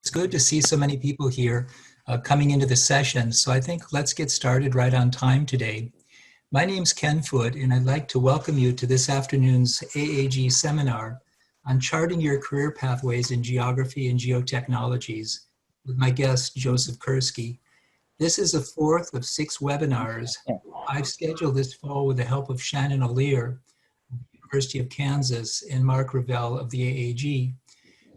It's good to see so many people here coming into the session. So I think let's get started right on time today. My name's Ken Foote, and I'd like to welcome you to this afternoon's AAG seminar on charting your career pathways in geography and geotechnologies with my guest, Joseph Kursky. This is the fourth of 6 webinars I've scheduled this fall with the help of Shannon Rolier of the University of Kansas and Mark Revell of the AAG.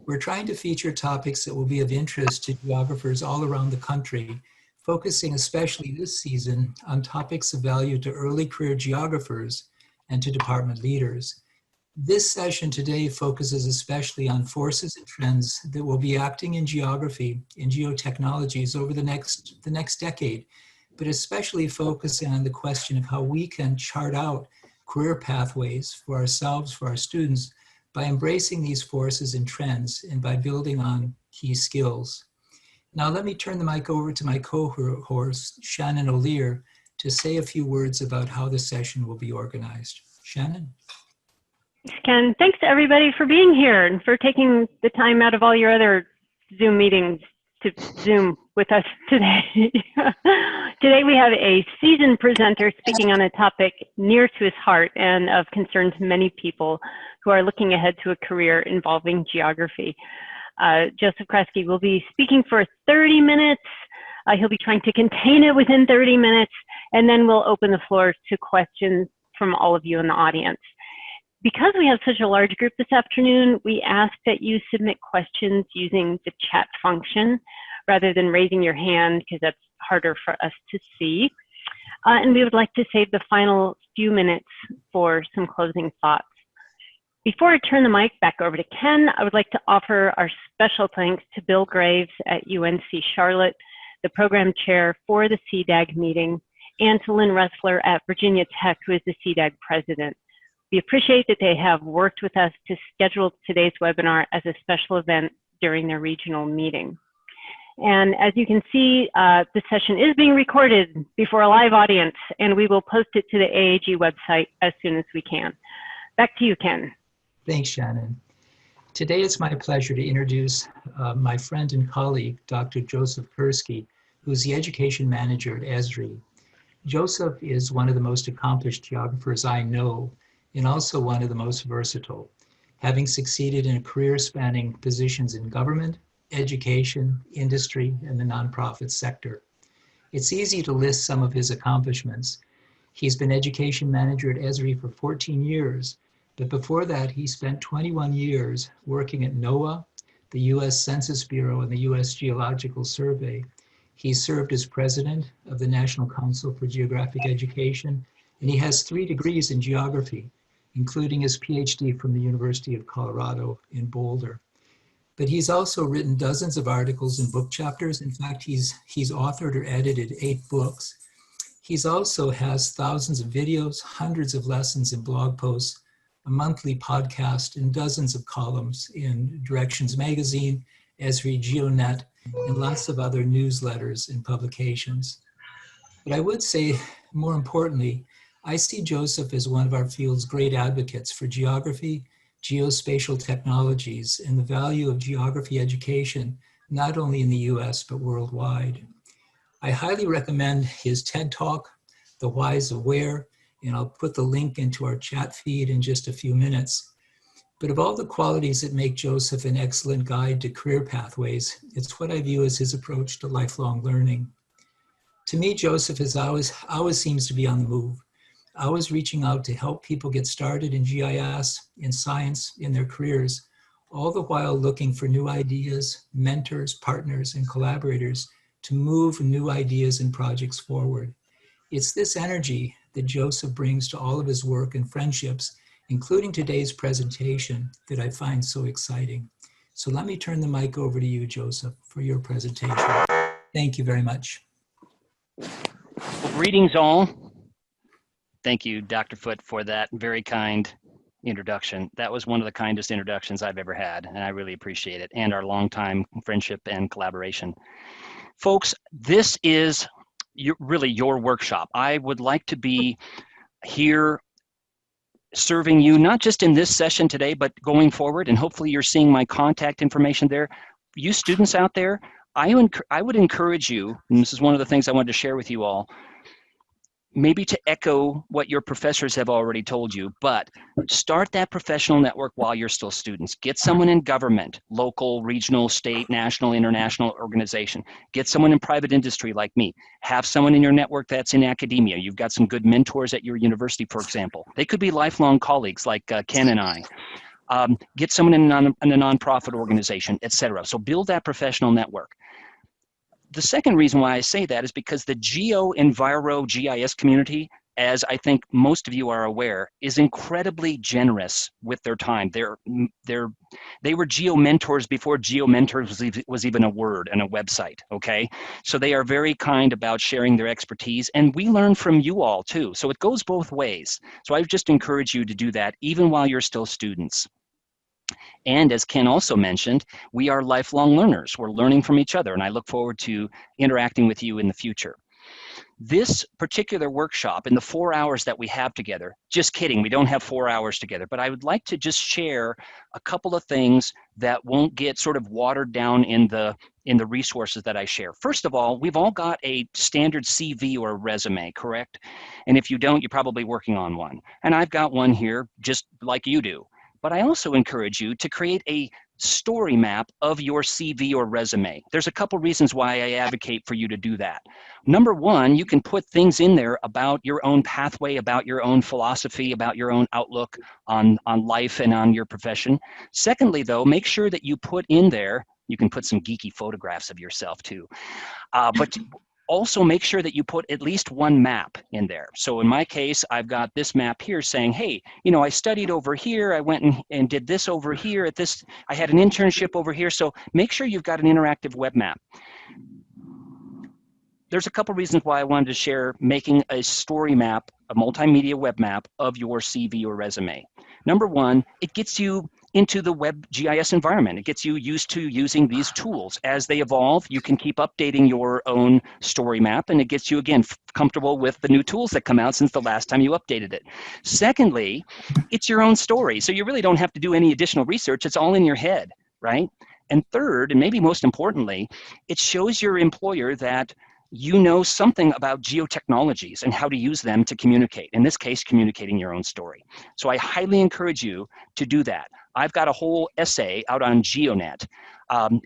We're trying to feature topics that will be of interest to geographers all around the country, focusing especially this season on topics of value to early career geographers and to department leaders. This session today focuses especially on forces and trends that will be acting in geography and geotechnologies over the next decade, but especially focusing on the question of how we can chart out career pathways for ourselves, for our students, by embracing these forces and trends and by building on key skills. Now let me turn the mic over to my co-host, Shannon Rolier, to say a few words about how the session will be organized. Shannon? Thanks, Ken. Thanks to everybody for being here and for taking the time out of all your other Zoom meetings to Zoom with us today. Today we have a seasoned presenter speaking on a topic near to his heart and of concern to many people who are looking ahead to a career involving geography. Joseph Kursky will be speaking for 30 minutes. He'll be trying to contain it within 30 minutes, and then we'll open the floor to questions from all of you in the audience. Because we have such a large group this afternoon, we ask that you submit questions using the chat function rather than raising your hand, because that's harder for us to see. And we would like to save the final few minutes for some closing thoughts. Before I turn the mic back over to Ken, I would like to offer our special thanks to Bill Graves at UNC Charlotte, the program chair for the CDAG meeting, and to Lynn Ressler at Virginia Tech, who is the CDAG president. We appreciate that they have worked with us to schedule today's webinar as a special event during their regional meeting. And as you can see, the session is being recorded before a live audience, and we will post it to the AAG website as soon as we can. Back to you, Ken. Thanks, Shannon. Today it's my pleasure to introduce my friend and colleague, Dr. Joseph Kursky, who's the education manager at ESRI. Joseph is one of the most accomplished geographers I know, and also one of the most versatile, having succeeded in a career spanning positions in government, education, industry, and the nonprofit sector. It's easy to list some of his accomplishments. He's been education manager at ESRI for 14 years, but before that, he spent 21 years working at NOAA, the US Census Bureau, and the US Geological Survey. He served as president of the National Council for Geographic Education, and he has 3 degrees in geography, including his PhD from the University of Colorado in Boulder. But he's also written dozens of articles and book chapters. In fact, he's authored or edited 8 books. He's also has thousands of videos, hundreds of lessons and blog posts, a monthly podcast, and dozens of columns in Directions Magazine, ESRI GeoNet, and lots of other newsletters and publications. But I would say, more importantly, I see Joseph as one of our field's great advocates for geography, geospatial technologies, and the value of geography education, not only in the US, but worldwide. I highly recommend his TED Talk, The Whys of Where, and I'll put the link into our chat feed in just a few minutes. But of all the qualities that make Joseph an excellent guide to career pathways, it's what I view as his approach to lifelong learning. To me, Joseph always seems to be on the move, always reaching out to help people get started in GIS, in science, in their careers, all the while looking for new ideas, mentors, partners, and collaborators to move new ideas and projects forward. It's this energy that Joseph brings to all of his work and friendships, including today's presentation, that I find so exciting. So let me turn the mic over to you, Joseph, for your presentation. Thank you very much. Well, greetings all. Thank you, Dr. Foote, for that very kind introduction. That was one of the kindest introductions I've ever had, and I really appreciate it, and our longtime friendship and collaboration. Folks, this is really your workshop. I would like to be here serving you, not just in this session today, but going forward, and hopefully you're seeing my contact information there. you students out there, I would encourage you, and this is one of the things I wanted to share with you all, maybe to echo what your professors have already told you, but start that professional network while you're still students. Get someone in government, local, regional, state, national, international organization. Get someone in private industry like me. Have someone in your network that's in academia. You've got some good mentors at your university, for example. They could be lifelong colleagues like Ken and I. Get someone in a nonprofit organization, et cetera. So build that professional network. The second reason why I say that is because the Geo-Enviro GIS community, as I think most of you are aware, is incredibly generous with their time. They were Geo mentors before Geo mentors was even a word and a website, okay? So they are very kind about sharing their expertise, and we learn from you all too. So it goes both ways. So I just encourage you to do that even while you're still students. And as Ken also mentioned, we are lifelong learners. We're learning from each other, and I look forward to interacting with you in the future. This particular workshop, in the 4 hours that we have together, just kidding, we don't have 4 hours together, but I would like to just share a couple of things that won't get sort of watered down in the resources that I share. First of all, we've all got a standard CV or a resume, correct? And if you don't, you're probably working on one. And I've got one here just like you do. But I also encourage you to create a story map of your CV or resume. There's a couple reasons why I advocate for you to do that. Number one, you can put things in there about your own pathway, about your own philosophy, about your own outlook on life and on your profession. Secondly, though, make sure that you put in there, you can put some geeky photographs of yourself too, but also make sure that you put at least one map in there. So in my case, I've got this map here saying, hey, you know, I studied over here, I went and did this over here at this, I had an internship over here. So make sure you've got an interactive web map. There's a couple reasons why I wanted to share making a story map, a multimedia web map of your CV or resume. Number one, it gets you into the web GIS environment. It gets you used to using these tools. As they evolve, you can keep updating your own story map, and it gets you, again, comfortable with the new tools that come out since the last time you updated it. Secondly, it's your own story, so you really don't have to do any additional research. It's all in your head, right? And third, and maybe most importantly, it shows your employer that you know something about geotechnologies and how to use them to communicate, in this case, communicating your own story. So I highly encourage you to do that. I've got a whole essay out on GeoNet.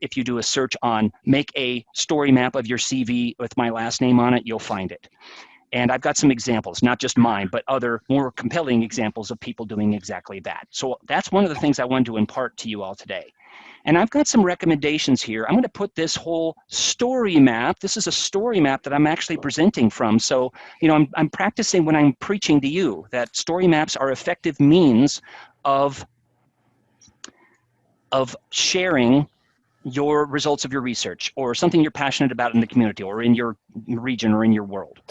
If you do a search on make a story map of your CV with my last name on it, you'll find it. And I've got some examples, not just mine, but other more compelling examples of people doing exactly that. So that's one of the things I wanted to impart to you all today. And I've got some recommendations here. I'm going to put this whole story map. This is a story map that I'm actually presenting from. So, you know, I'm practicing when I'm preaching to you that story maps are effective means of sharing your results of your research or something you're passionate about in the community or in your region or in your world.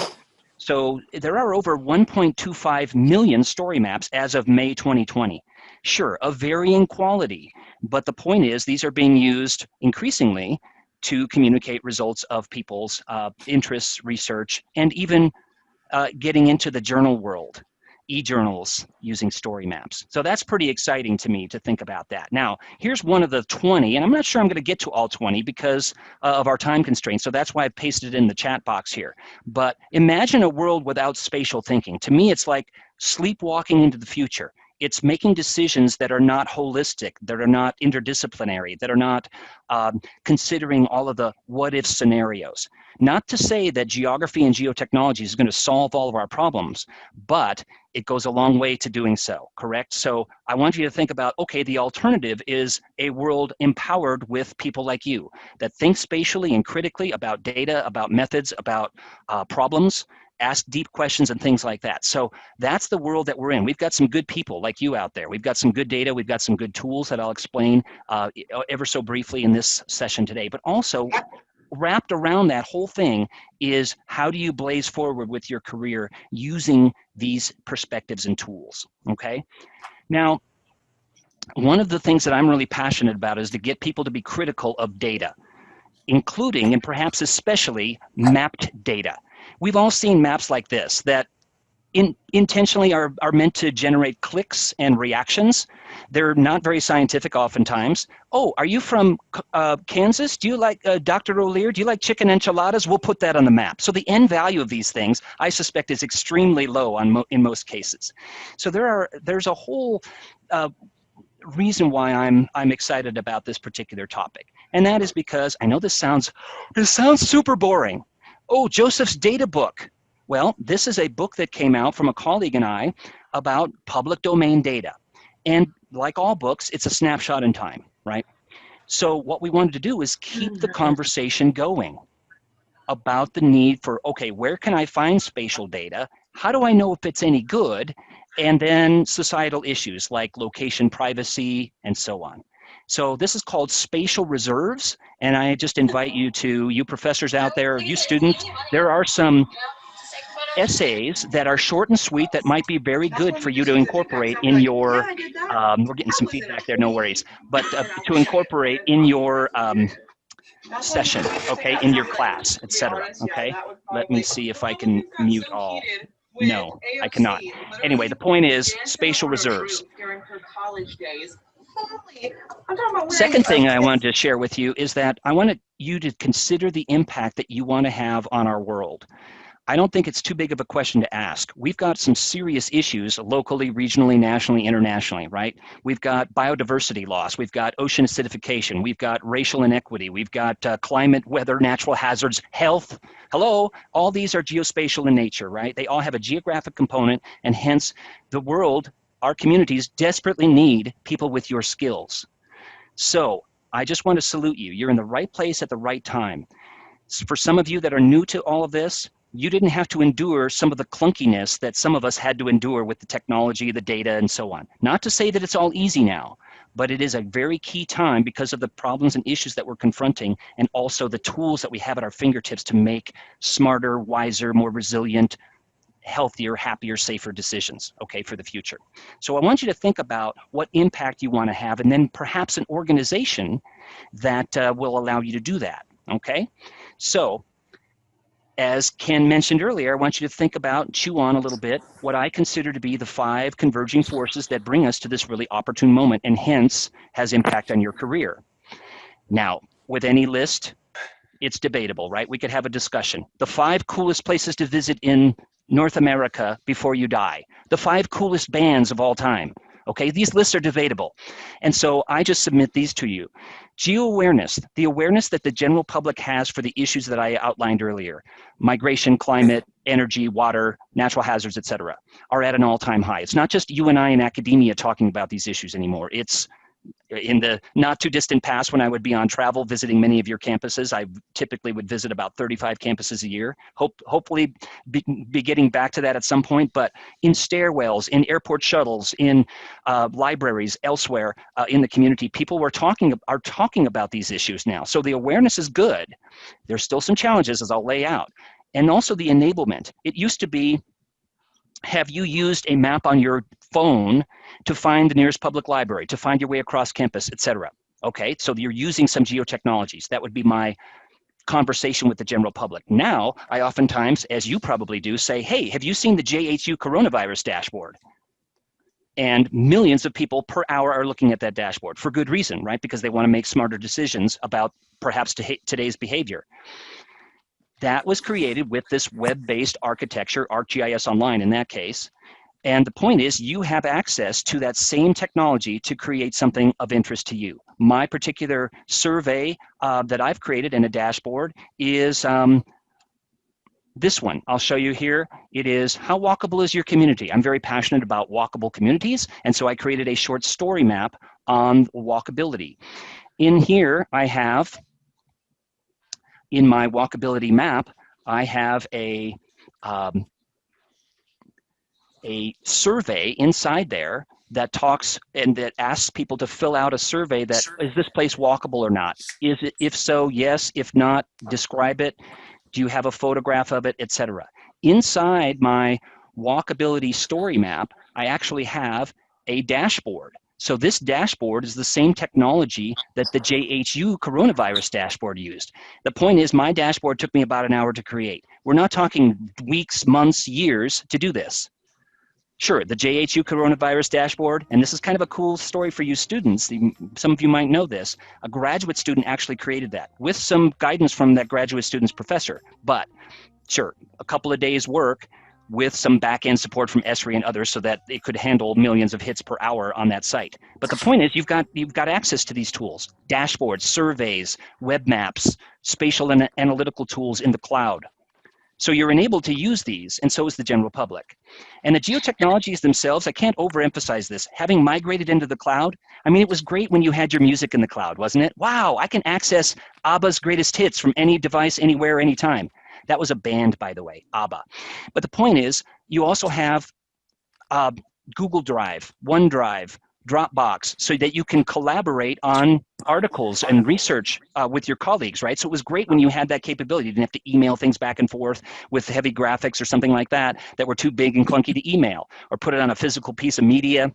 So there are over 1.25 million story maps as of May 2020. Sure, of varying quality, but the point is these are being used increasingly to communicate results of people's interests, research, and even getting into the journal world, e-journals using story maps. So that's pretty exciting to me to think about that. Now, here's one of the 20, and I'm not sure I'm going to get to all 20 because of our time constraints, so that's why I pasted it in the chat box here. But imagine a world without spatial thinking. To me, it's like sleepwalking into the future. It's making decisions that are not holistic, that are not interdisciplinary, that are not considering all of the what-if scenarios. Not to say that geography and geotechnology is going to solve all of our problems, but it goes a long way to doing so, correct? So I want you to think about, okay, the alternative is a world empowered with people like you that think spatially and critically about data, about methods, about problems, ask deep questions and things like that. So that's the world that we're in. We've got some good people like you out there. We've got some good data. We've got some good tools that I'll explain ever so briefly in this session today. But also wrapped around that whole thing is how do you blaze forward with your career using these perspectives and tools, okay? Now, one of the things that I'm really passionate about is to get people to be critical of data, including and perhaps especially mapped data. We've all seen maps like this that intentionally are meant to generate clicks and reactions. They're not very scientific oftentimes. Oh, are you from Kansas? Do you like Dr. Rolier? Do you like chicken enchiladas? We'll put that on the map. So the end value of these things, I suspect, is extremely low in most cases. So there's a whole reason why I'm excited about this particular topic, and that is because I know this sounds super boring. Oh, Joseph's data book. Well, this is a book that came out from a colleague and I about public domain data. And like all books, it's a snapshot in time, right? So what we wanted to do is keep the conversation going about the need for, okay, where can I find spatial data? How do I know if it's any good? And then societal issues like location privacy and so on. So this is called spatial reserves. And I just invite you professors out there, you students, there are some essays that are short and sweet that might be very good for you to incorporate in your, we're getting some feedback there, no worries, but to incorporate in your session, okay, in your class, etc. Okay, let me see if I can mute all. No, I cannot. Anyway, the point is spatial reserves. Second thing I wanted to share with you is that I wanted you to consider the impact that you want to have on our world. I don't think it's too big of a question to ask. We've got some serious issues locally, regionally, nationally, internationally, right? We've got biodiversity loss. We've got ocean acidification. We've got racial inequity. We've got climate, weather, natural hazards, health. Hello, all these are geospatial in nature, right? They all have a geographic component, and hence the world, our communities desperately need people with your skills. So I just want to salute you. You're in the right place at the right time. For some of you that are new to all of this, you didn't have to endure some of the clunkiness that some of us had to endure with the technology, the data, and so on. Not to say that it's all easy now, but it is a very key time because of the problems and issues that we're confronting, and also the tools that we have at our fingertips to make smarter, wiser, more resilient, healthier, happier, safer decisions, okay, for the future. So I want you to think about what impact you want to have, and then perhaps an organization that will allow you to do that, okay? So, as Ken mentioned earlier, I want you to think about, chew on a little bit, what I consider to be the 5 converging forces that bring us to this really opportune moment, and hence has impact on your career. Now, with any list, it's debatable, right? We could have a discussion. The 5 coolest places to visit in North America before you die. The 5 coolest bands of all time. Okay, these lists are debatable. And so I just submit these to you. Geo Awareness, the awareness that the general public has for the issues that I outlined earlier, migration, climate, energy, water, natural hazards, etc., are at an all-time high. It's not just you and I in academia talking about these issues anymore. It's in the not too distant past when I would be on travel visiting many of your campuses. I typically would visit about 35 campuses a year. Hopefully be getting back to that at some point, but in stairwells, in airport shuttles, in libraries, elsewhere in the community, people are talking about these issues now. So the awareness is good. There's still some challenges, as I'll lay out. And also the enablement. It used to be, have you used a map on your phone to find the nearest public library, to find your way across campus, etc.? Okay, so you're using some geotechnologies. That would be my conversation with the general public. Now, I oftentimes, as you probably do, say, hey, have you seen the JHU coronavirus dashboard? And millions of people per hour are looking at that dashboard for good reason, right? Because they want to make smarter decisions about perhaps today's behavior. That was created with this web-based architecture, ArcGIS Online in that case. And the point is, you have access to that same technology to create something of interest to you. My particular survey that I've created in a dashboard is this one. I'll show you here. It is, how walkable is your community? I'm very passionate about walkable communities, and so I created a short story map on walkability. In here, I have, in my walkability map, I have a survey inside there that talks and that asks people to fill out a survey that, is this place walkable or not? Is it, if so, yes, if not, describe it. Do you have a photograph of it, etc.? Inside my walkability story map, I actually have a dashboard. So this dashboard is the same technology that the JHU coronavirus dashboard used. The point is, my dashboard took me about an hour to create. We're not talking weeks, months, years to do this. Sure, the JHU coronavirus dashboard, and this is kind of a cool story for you students. Some of you might know this. A graduate student actually created that with some guidance from that graduate student's professor. But sure, a couple of days work with some back-end support from ESRI and others so that it could handle millions of hits per hour on that site. But the point is, you've got access to these tools: dashboards, surveys, web maps, spatial and analytical tools in the cloud. So you're enabled to use these, and so is the general public. And the geotechnologies themselves, I can't overemphasize this. Having migrated into the cloud, I mean, it was great when you had your music in the cloud, wasn't it? Wow, I can access ABBA's greatest hits from any device, anywhere, anytime. That was a band, by the way, ABBA. But the point is, you also have Google Drive, OneDrive, Dropbox, so that you can collaborate on articles and research with your colleagues, right? So it was great when you had that capability. You didn't have to email things back and forth with heavy graphics or something like that were too big and clunky to email, or put it on a physical piece of media.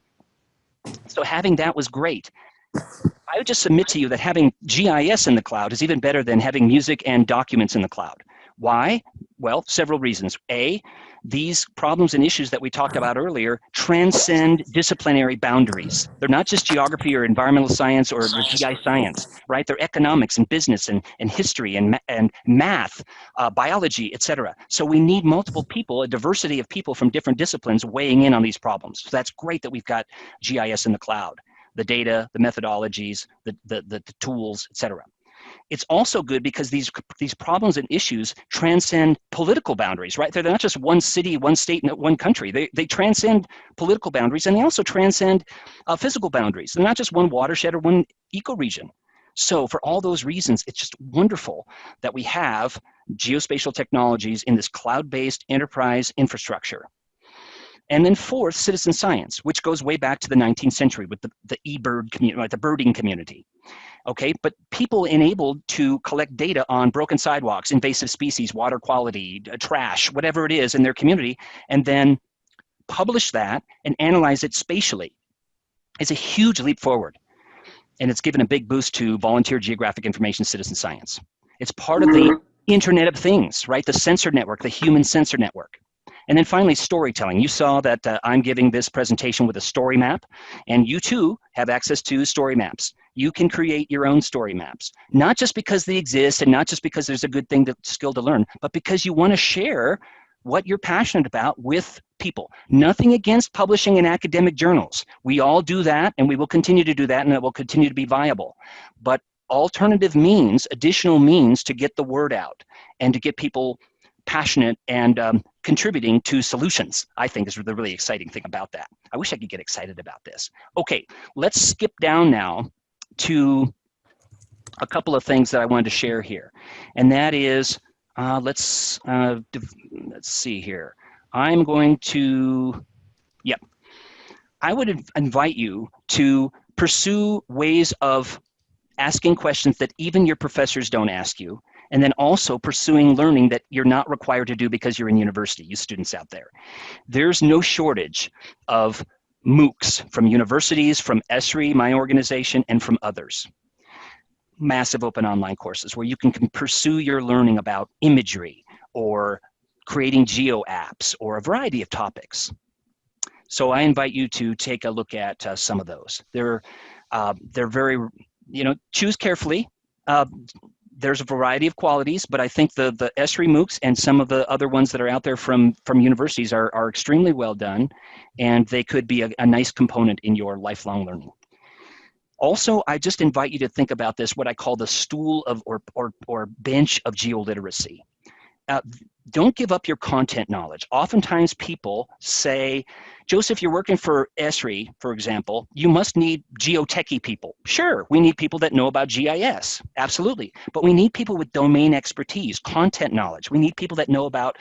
So having that was great. I would just submit to you that having GIS in the cloud is even better than having music and documents in the cloud. Why? Well, several reasons. A, these problems and issues that we talked about earlier transcend disciplinary boundaries. They're not just geography or environmental science or GI science, right? They're economics and business and history and math, biology, etc. So we need multiple people, a diversity of people from different disciplines weighing in on these problems. So that's great that we've got GIS in the cloud, the data, the methodologies, the tools, etc. It's also good because these problems and issues transcend political boundaries, right? They're not just one city, one state, and one country. They transcend political boundaries, and they also transcend physical boundaries. They're not just one watershed or one ecoregion. So for all those reasons, it's just wonderful that we have geospatial technologies in this cloud-based enterprise infrastructure. And then fourth, citizen science, which goes way back to the 19th century with the eBird community, like the birding community. Okay, but people enabled to collect data on broken sidewalks, invasive species, water quality, trash, whatever it is in their community, and then publish that and analyze it spatially. It's a huge leap forward. And it's given a big boost to volunteer geographic information citizen science. It's part of the Internet of Things, right? The sensor network, the human sensor network. And then finally, storytelling. You saw that I'm giving this presentation with a story map, and you too have access to story maps. You can create your own story maps, not just because they exist and not just because there's a good skill to learn, but because you want to share what you're passionate about with people. Nothing against publishing in academic journals. We all do that, and we will continue to do that, and it will continue to be viable. But alternative means, additional means to get the word out and to get people passionate and contributing to solutions, I think is the really exciting thing about that. I wish I could get excited about this. Okay, let's skip down now to a couple of things that I wanted to share here. And that is, let's see here. I'm going to, I would invite you to pursue ways of asking questions that even your professors don't ask you, and then also pursuing learning that you're not required to do because you're in university, you students out there. There's no shortage of MOOCs from universities, from ESRI, my organization, and from others. Massive open online courses where you can pursue your learning about imagery or creating geo apps or a variety of topics. So I invite you to take a look at some of those. They're very, choose carefully. There's a variety of qualities, but I think the ESRI MOOCs and some of the other ones that are out there from universities are extremely well done, and they could be a nice component in your lifelong learning. Also, I just invite you to think about this, what I call the stool of or bench of geoliteracy. Don't give up your content knowledge. Oftentimes people say, Joseph, you're working for ESRI, for example, you must need geotechy people. Sure, we need people that know about GIS, absolutely. But we need people with domain expertise, content knowledge. We need people that know about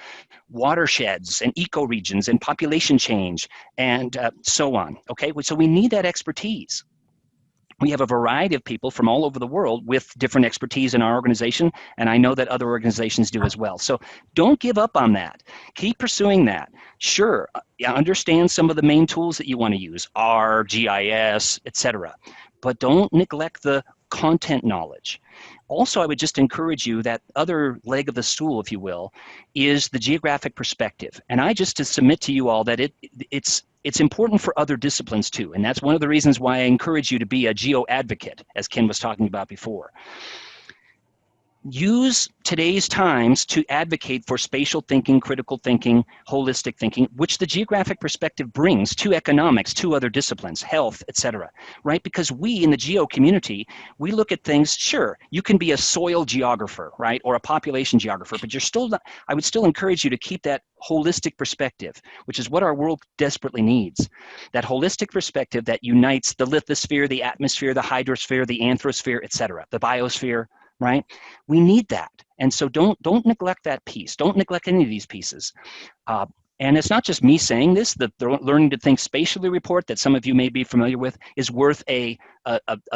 watersheds and ecoregions and population change and so on, okay? So we need that expertise. We have a variety of people from all over the world with different expertise in our organization, and I know that other organizations do as well. So don't give up on that. Keep pursuing that. Sure, understand some of the main tools that you want to use, R, GIS, etc. But don't neglect the content knowledge. Also, I would just encourage you that other leg of the stool, if you will, is the geographic perspective. And I just to submit to you all that it's important for other disciplines too. And that's one of the reasons why I encourage you to be a geo advocate, as Ken was talking about before. Use today's times to advocate for spatial thinking, critical thinking, holistic thinking, which the geographic perspective brings to economics, to other disciplines, health, etc. Right? Because we in the geo community, we look at things, sure, you can be a soil geographer, right? Or a population geographer, but you're still not, I would still encourage you to keep that holistic perspective, which is what our world desperately needs. That holistic perspective that unites the lithosphere, the atmosphere, the hydrosphere, the anthrosphere, etc., the biosphere, right? We need that. And so don't neglect that piece. Don't neglect any of these pieces. And it's not just me saying this. The Learning to Think Spatially report that some of you may be familiar with is worth a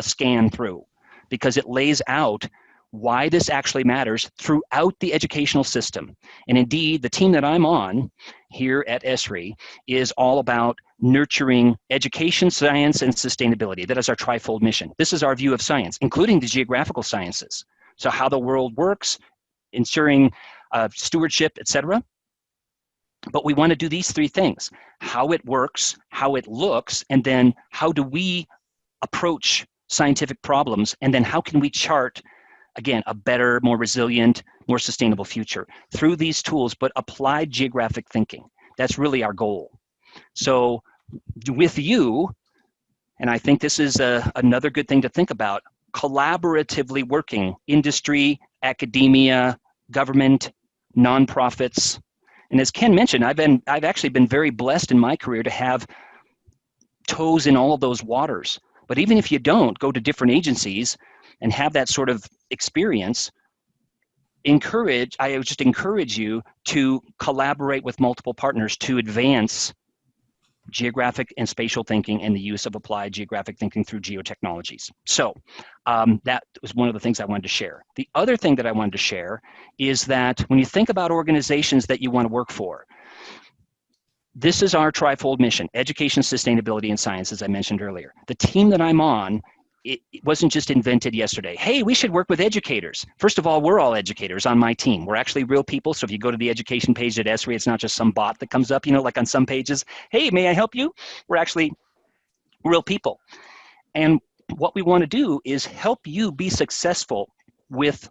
scan through, because it lays out why this actually matters throughout the educational system. And indeed, the team that I'm on here at ESRI is all about nurturing education, science, and sustainability. That is our trifold mission. This is our view of science, including the geographical sciences. So how the world works, ensuring stewardship, etc. But we want to do these three things: how it works, how it looks, and then how do we approach scientific problems, and then how can we chart, again, a better, more resilient, more sustainable future through these tools, but applied geographic thinking. That's really our goal. So with you, and I think this is another good thing to think about, collaboratively working, industry, academia, government, nonprofits. And as Ken mentioned, I've actually been very blessed in my career to have toes in all of those waters. But even if you don't, go to different agencies and have that sort of experience, I would just encourage you to collaborate with multiple partners to advance geographic and spatial thinking and the use of applied geographic thinking through geotechnologies. So that was one of the things I wanted to share. The other thing that I wanted to share is that when you think about organizations that you want to work for, this is our trifold mission: education, sustainability, and science, as I mentioned earlier. The team that I'm on, it wasn't just invented yesterday. Hey, we should work with educators. First of all, we're all educators on my team. We're actually real people. So if you go to the education page at ESRI, it's not just some bot that comes up, like on some pages. Hey, may I help you? We're actually real people. And what we want to do is help you be successful with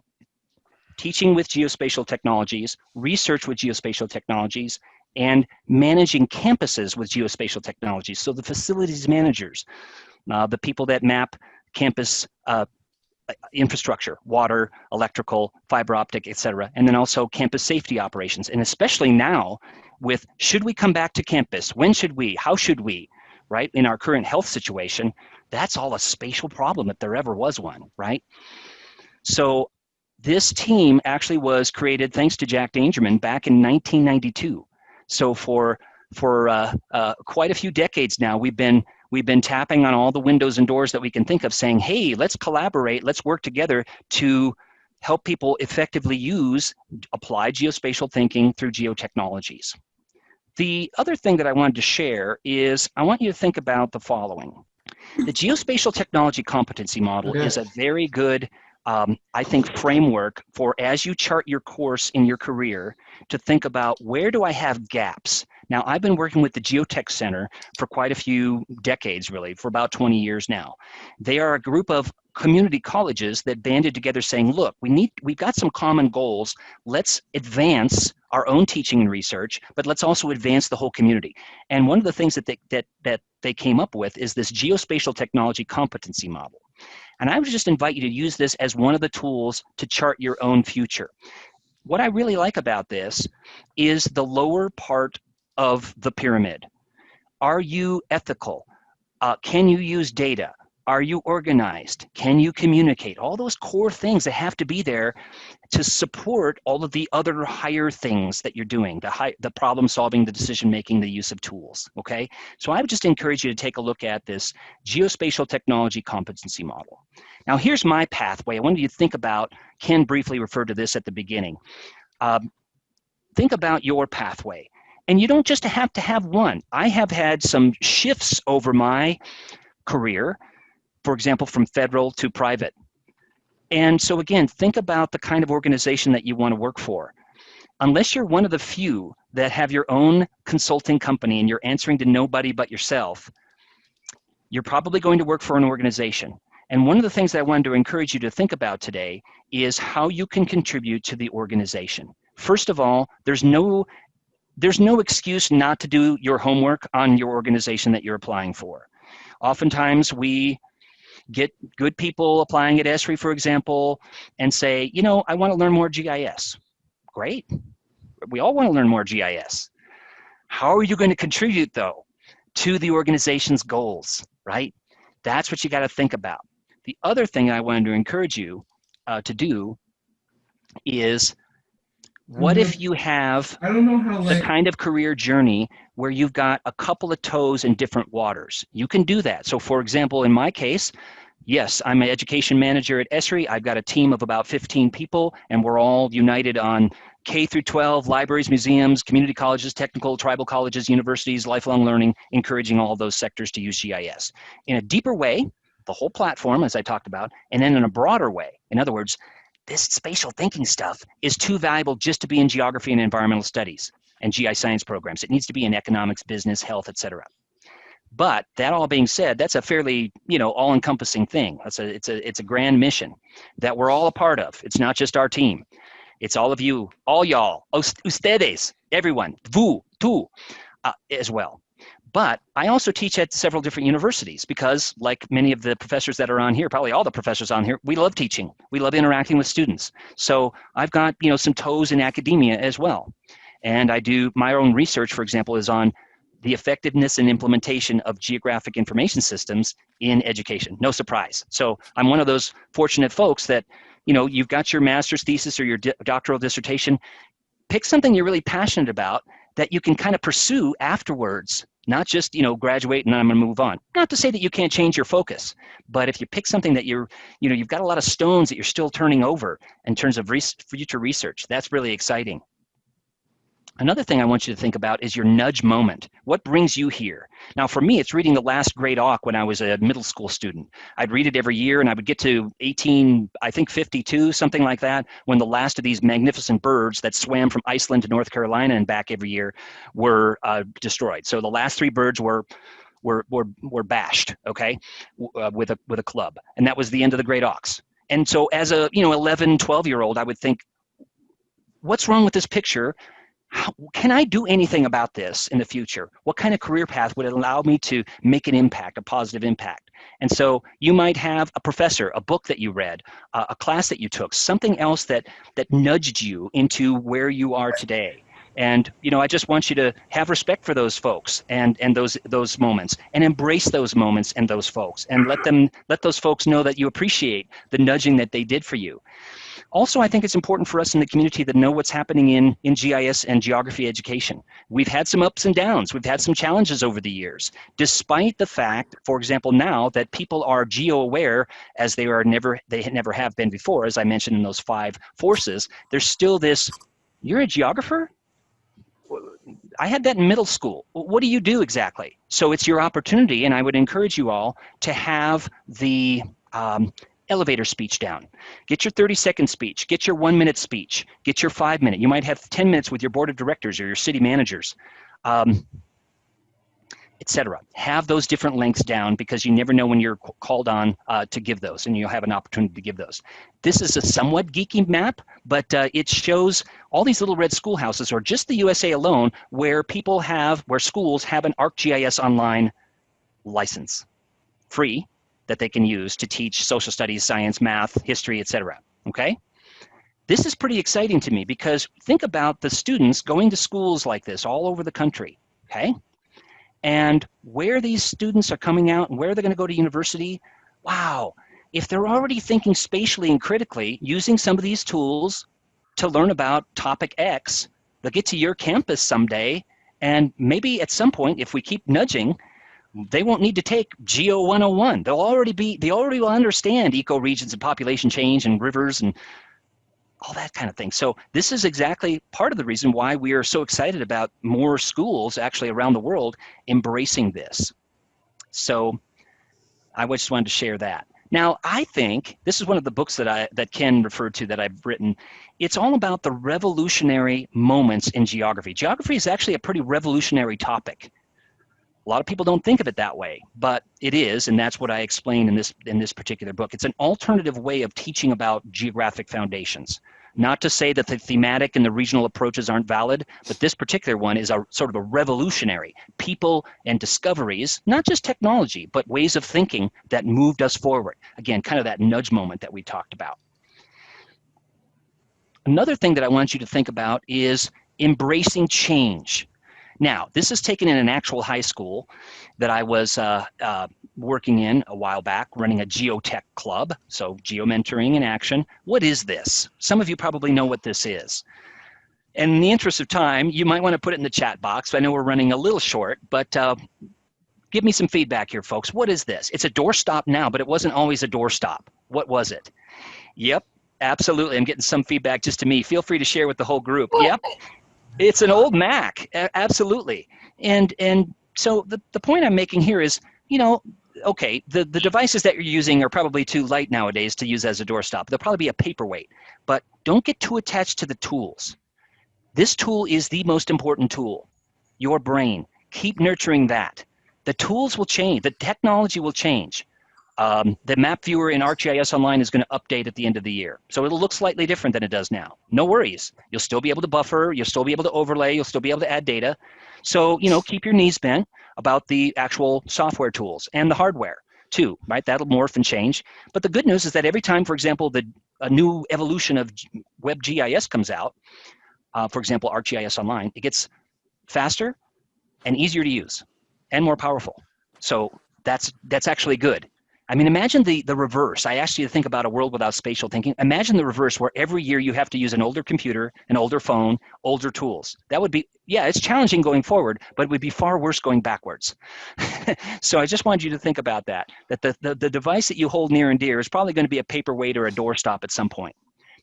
teaching with geospatial technologies, research with geospatial technologies, and managing campuses with geospatial technologies. So the facilities managers, the people that map campus infrastructure, water, electrical, fiber optic, etc., and then also campus safety operations. And especially now with, should we come back to campus? When should we? How should we? Right? In our current health situation, that's all a spatial problem if there ever was one, right? So this team actually was created thanks to Jack Dangerman back in 1992. So for quite a few decades now, we've been tapping on all the windows and doors that we can think of, saying, hey, let's collaborate, let's work together to help people effectively use applied geospatial thinking through geotechnologies. The other thing that I wanted to share is I want you to think about the following. The geospatial technology competency model is a very good, I think, framework for, as you chart your course in your career, to think about, where do I have gaps? Now, I've been working with the Geotech Center for quite a few decades, really, for about 20 years now. They are a group of community colleges that banded together saying, look, we've got some common goals. Let's advance our own teaching and research, but let's also advance the whole community. And one of the things that they came up with is this geospatial technology competency model. And I would just invite you to use this as one of the tools to chart your own future. What I really like about this is the lower part of the pyramid. Are you ethical? Can you use data? Are you organized? Can you communicate? All those core things that have to be there to support all of the other higher things that you're doing, the problem solving, the decision making, the use of tools, okay? So I would just encourage you to take a look at this geospatial technology competency model. Now here's my pathway. I wanted you to think about, Ken briefly referred to this at the beginning. Think about your pathway. And you don't just have to have one. I have had some shifts over my career, for example, from federal to private. And so again, think about the kind of organization that you want to work for. unless you're one of the few that have your own consulting company and you're answering to nobody but yourself, you're probably going to work for an organization. And one of the things that I wanted to encourage you to think about today is how you can contribute to the organization. First of all, there's no excuse not to do your homework on your organization that you're applying for. Oftentimes we get good people applying at ESRI, for example, and say, you know, I want to learn more GIS. Great. We all want to learn more GIS. How are you going to contribute, though, to the organization's goals, right? That's what you got to think about. The other thing I wanted to encourage you to do is, what if you have the kind of career journey where you've got a couple of toes in different waters? You can do that. So for example, in my case, yes, I'm an education manager at ESRI. I've got a team of about 15 people, and we're all united on K through 12, libraries, museums, community colleges, technical, tribal colleges, universities, lifelong learning, encouraging all those sectors to use GIS. In a deeper way, the whole platform, as I talked about, and then in a broader way. In other words, this spatial thinking stuff is too valuable just to be in geography and environmental studies and GI science programs. It needs to be in economics, business, health, etc. But that all being said, that's a fairly, all-encompassing thing. It's a grand mission that we're all a part of. It's not just our team. It's all of you, all y'all, ustedes, everyone, vous, tú, as well. But I also teach at several different universities because, like many of the professors that are on here, probably all the professors on here, we love teaching. We love interacting with students. So I've got, some toes in academia as well. And I do my own research, for example, is on the effectiveness and implementation of geographic information systems in education. No surprise. So I'm one of those fortunate folks that, you've got your master's thesis or your doctoral dissertation. Pick something you're really passionate about that you can kind of pursue afterwards, not just, graduate and I'm going to move on. Not to say that you can't change your focus, but if you pick something that you've got a lot of stones that you're still turning over in terms of future research, that's really exciting. Another thing I want you to think about is your nudge moment. What brings you here? Now, for me, it's reading The Last Great Auk when I was a middle school student. I'd read it every year, and I would get to 52, something like that, when the last of these magnificent birds that swam from Iceland to North Carolina and back every year were destroyed. So the last three birds were bashed, okay, with a club, and that was the end of the great auks. And so, as a 11, 12-year-old, I would think, what's wrong with this picture? Can I do anything about this in the future? What kind of career path would allow me to make an impact, a positive impact? And so you might have a professor, a book that you read, a class that you took, something else that nudged you into where you are today. And I just want you to have respect for those folks and those moments, and embrace those moments and those folks, and let those folks know that you appreciate the nudging that they did for you. Also, I think it's important for us in the community to know what's happening in GIS and geography education. We've had some ups and downs. We've had some challenges over the years. Despite the fact, for example, now that people are geo-aware as they never have been before, as I mentioned in those 5 forces, there's still this, you're a geographer? I had that in middle school. What do you do exactly? So it's your opportunity, and I would encourage you all to have the elevator speech down. Get your 30-second speech, get your 1-minute speech, get your 5-minute. You might have 10 minutes with your board of directors or your city managers, etc. Have those different lengths down, because you never know when you're called on to give those, and you'll have an opportunity to give those. This is a somewhat geeky map, but it shows all these little red schoolhouses, or just the USA alone, where schools have an ArcGIS Online license, free, that they can use to teach social studies, science, math, history, etc. Okay? This is pretty exciting to me, because think about the students going to schools like this all over the country, okay? And where these students are coming out and where they're going to go to university, wow, if they're already thinking spatially and critically, using some of these tools to learn about topic X, they'll get to your campus someday, and maybe at some point, if we keep nudging, they won't need to take Geo 101. They already will understand ecoregions and population change and rivers and all that kind of thing. So this is exactly part of the reason why we are so excited about more schools actually around the world embracing this. So I just wanted to share that. Now, I think this is one of the books that Ken referred to that I've written. It's all about the revolutionary moments in geography. Geography is actually a pretty revolutionary topic. A lot of people don't think of it that way, but it is, and that's what I explain in this particular book. It's an alternative way of teaching about geographic foundations. Not to say that the thematic and the regional approaches aren't valid, but this particular one is a sort of a revolutionary. People and discoveries, not just technology, but ways of thinking that moved us forward. Again, kind of that nudge moment that we talked about. Another thing that I want you to think about is embracing change. Now, this is taken in an actual high school that I was working in a while back, running a Geotech club, so geo mentoring in action. What is this? Some of you probably know what this is. And in the interest of time, you might want to put it in the chat box. I know we're running a little short, but give me some feedback here, folks. What is this? It's a doorstop now, but it wasn't always a doorstop. What was it? Yep, absolutely. I'm getting some feedback just to me. Feel free to share with the whole group. Yep. It's an old Mac, absolutely. And so the point I'm making here is, you know, okay, the devices that you're using are probably too light nowadays to use as a doorstop. They'll probably be a paperweight, but don't get too attached to the tools. This tool is the most important tool, your brain. Keep nurturing that. The tools will change. The technology will change. The map viewer in ArcGIS Online is going to update at the end of the year. So it'll look slightly different than it does now. No worries. You'll still be able to buffer. You'll still be able to overlay. You'll still be able to add data. So, you know, keep your knees bent about the actual software tools and the hardware too, right? That'll morph and change. But the good news is that every time, for example, a new evolution of WebGIS comes out, for example, ArcGIS Online, it gets faster and easier to use and more powerful. So that's actually good. I mean, imagine the reverse. I asked you to think about a world without spatial thinking. Imagine the reverse, where every year you have to use an older computer, an older phone, older tools. That would be, yeah, it's challenging going forward, but it would be far worse going backwards. So I just wanted you to think about that the device that you hold near and dear is probably going to be a paperweight or a doorstop at some point.